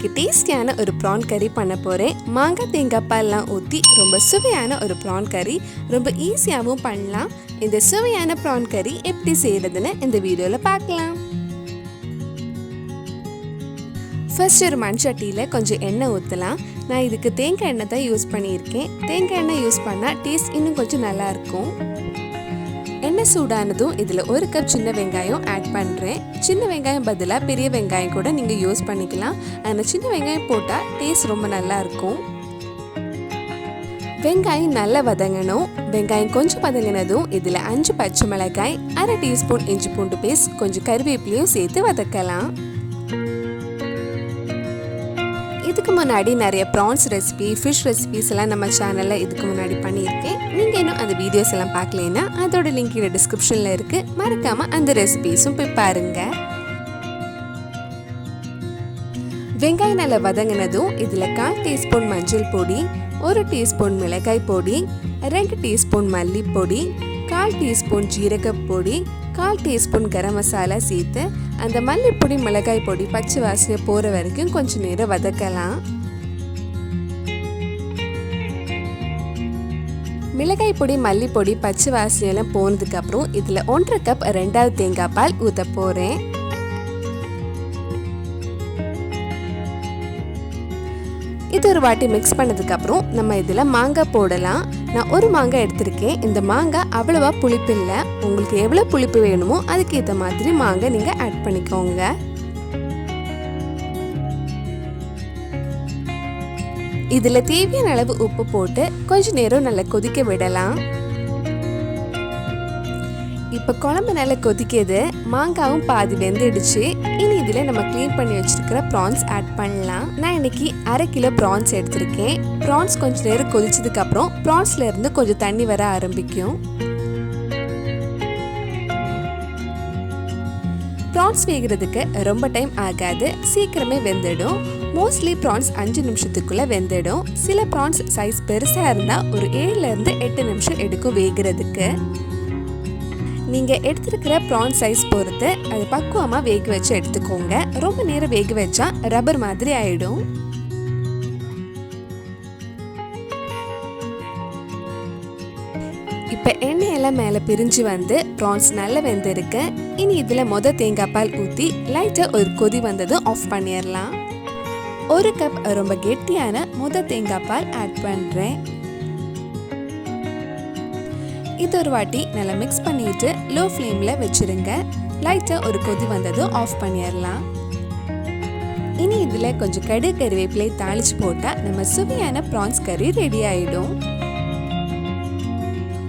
இன்னைக்கு டேஸ்டியான ஒரு prawn curry பண்ண போறேன். மாங்காய் தேங்காய் பால்லாம் ஊத்தி ரொம்ப சுவையான ஒரு prawn curry ரொம்ப ஈஸியாவும் பண்ணலாம். இந்த சுவையான prawn curry எப்படி செய்யறதுன்னு இந்த வீடியோல பார்க்கலாம். ஃபர்ஸ்ட் ஒரு மண்சட்டியில கொஞ்சம் எண்ணெய் ஊற்றலாம். நான் இதுக்கு தேங்காய் எண்ணெய் தான் யூஸ் பண்ணியிருக்கேன். தேங்காய் எண்ணெய் யூஸ் பண்ணால் டேஸ்ட் இன்னும் கொஞ்சம் நல்லா இருக்கும். எண்ணெய் சூடானதும் இதில் ஒரு கப் சின்ன வெங்காயம் ஆட் பண்ணுறேன். சின்ன வெங்காயம் பதிலாக பெரிய வெங்காயம் கூட நீங்கள் யூஸ் பண்ணிக்கலாம். அந்த சின்ன வெங்காயம் போட்டால் டேஸ்ட் ரொம்ப நல்லா இருக்கும். வெங்காயம் நல்லா வதங்கணும். வெங்காயம் கொஞ்சம் வதங்கினதும் இதில் 5 பச்சை மிளகாய், 1/2 டீஸ்பூன் இஞ்சி பூண்டு பேஸ்ட், கொஞ்சம் கருவேப்பிலையும் சேர்த்து வதக்கலாம். இதுக்கு முன்னாடி நிறைய ப்ரான்ஸ் ரெசிபி, ஃபிஷ் ரெசிபிஸ் எல்லாம் நம்ம சேனலில் இதுக்கு முன்னாடி பண்ணியிருக்கேன். நீங்கள் இன்னும் அந்த வீடியோஸ் எல்லாம் பார்க்கலன்னா அதோட லிங்க் இந்த டிஸ்கிரிப்ஷனில் இருக்குது. மறக்காமல் அந்த ரெசிபிஸும் போய் பாருங்கள். வெங்காயம் நல்லா வதங்கினதும் இதில் 1/4 டீஸ்பூன் மஞ்சள் பொடி, 1 டீஸ்பூன் மிளகாய் பொடி, 2 டீஸ்பூன் மல்லிப்பொடி, 1/4 டீஸ்பூன் ஜீரக பொடி, 1/4 டீஸ்பூன் கரம் மசாலா சேர்த்து அந்த மல்லிப்பொடி மிளகாய் பொடி பச்சை வாசனை போகிற வரைக்கும் கொஞ்சம் நேரம் வதக்கலாம். மிளகாய் பொடி மல்லிப்பொடி பச்சை வாசனையெல்லாம் போனதுக்கப்புறம் இதில் 1/2 கப் 2வது தேங்காய் பால் ஊற்ற போகிறேன். இது ஒரு வாட்டி மிக்ஸ் பண்ணதுக்கப்புறம் நம்ம இதில் மாங்காய் போடலாம். நான் ஒரு மாங்காய் எடுத்திருக்கேன். இந்த மாங்காய் அவ்வளவா புளிப்பு இல்லை. உங்களுக்கு எவ்வளோ புளிப்பு வேணுமோ அதுக்கு ஏற்ற மாதிரி மாங்காய் நீங்கள் ஆட் பண்ணிக்கோங்க. இதில் தேவையான அளவு உப்பு போட்டு கொஞ்ச நேரம் நல்லா கொதிக்க விடலாம். இப்போ குழம்பு நல்லா கொதிக்குது. மாங்காவும் பாதி வெந்துடுச்சு. இனி இதில் நம்ம க்ளீன் பண்ணி வச்சிருக்கிற ப்ரான்ஸ் ஆட் பண்ணலாம். நான் இன்னைக்கு 1/2 கிலோ ப்ரான்ஸ் எடுத்திருக்கேன். ப்ரான்ஸ் கொஞ்சம் நேரம் கொதிச்சதுக்கப்புறம் ப்ரான்ஸ்ல இருந்து கொஞ்சம் தண்ணி வர ஆரம்பிக்கும். ப்ரான்ஸ் வேகிறதுக்கு ரொம்ப டைம் ஆகாது, சீக்கிரமே வெந்துடும். மோஸ்ட்லி ப்ரான்ஸ் 5 நிமிஷத்துக்குள்ள வெந்துடும். சில ப்ரான்ஸ் சைஸ் பெருசாக இருந்தால் ஒரு 7லேருந்து 8 நிமிஷம் எடுக்கும் வேகிறதுக்கு. நீங்கள் எடுத்துருக்கிற ப்ரான் சைஸ் பொறுத்து அது பக்குவமாக வேக வச்சு எடுத்துக்கோங்க. ரொம்ப நேரம் வேக வச்சா ரப்பர் மாதிரி ஆயிடும். இப்போ எண்ணெயெல்லாம் மேலே பிரிஞ்சு வந்து ப்ரான்ஸ் நல்லா வெந்திருக்கு. இனி இதில் தேங்காய் பால் ஊற்றி லைட்டாக ஒரு கொதி வந்தது ஆஃப் பண்ணிடலாம். 1 கப் ரொம்ப கெட்டியான தேங்காய் பால் ஆட் பண்ணுறேன். இது ஒரு வாட்டி நல்லா மிக்ஸ் பண்ணிட்டு லோ ஃப்ளேமில் வச்சுருங்க. லைட்டாக ஒரு கொதி வந்ததும் ஆஃப் பண்ணிடலாம். இனி இதில் கொஞ்சம் கருவேப்பிலை தாளிச்சு போட்டால் நம்ம சுவையான ப்ரான்ஸ் கறி ரெடி ஆகிடும்.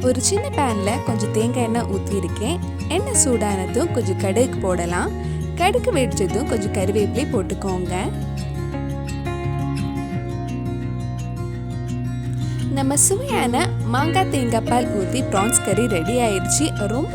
ஒரு சின்ன பேனில் கொஞ்சம் தேங்காய் எண்ணெய் ஊற்றிருக்கேன். எண்ணெய் சூடானதும் கொஞ்சம் கடுகு போடலாம். கடுகு வெடிச்சதும் கொஞ்சம் கருவேப்பிலை போட்டுக்கோங்க. நம்ம சுவையான மாங்காய் தேங்காய் பால் ஊற்றி ப்ரான்ஸ் கறி ரெடி ஆயிடுச்சு.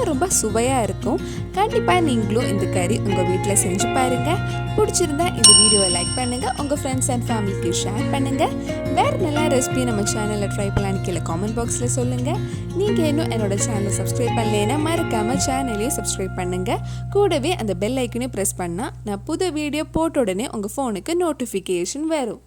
ரொம்ப சுவையாக இருக்கும். கண்டிப்பாக நீங்களும் இந்த கறி உங்கள் வீட்டில் செஞ்சு பாருங்கள். பிடிச்சிருந்தா இந்த வீடியோவை லைக் பண்ணுங்கள், உங்கள் ஃப்ரெண்ட்ஸ் அண்ட் ஃபேமிலிக்கு ஷேர் பண்ணுங்கள். வேறு நல்ல ரெசிபி நம்ம சேனலில் ட்ரை பண்ணலான்னு கீழே காமெண்ட் பாக்ஸில் சொல்லுங்கள். நீங்கள் இன்னும் என்னோட சேனலை சப்ஸ்கிரைப் பண்ணலைன்னா மறக்காமல் சேனலையும் சப்ஸ்கிரைப் பண்ணுங்கள். கூடவே அந்த பெல் ஐக்கனையும் ப்ரெஸ் பண்ணால் நான் புது வீடியோ போட்ட உடனே உங்கள் ஃபோனுக்கு நோட்டிஃபிகேஷன் வரும்.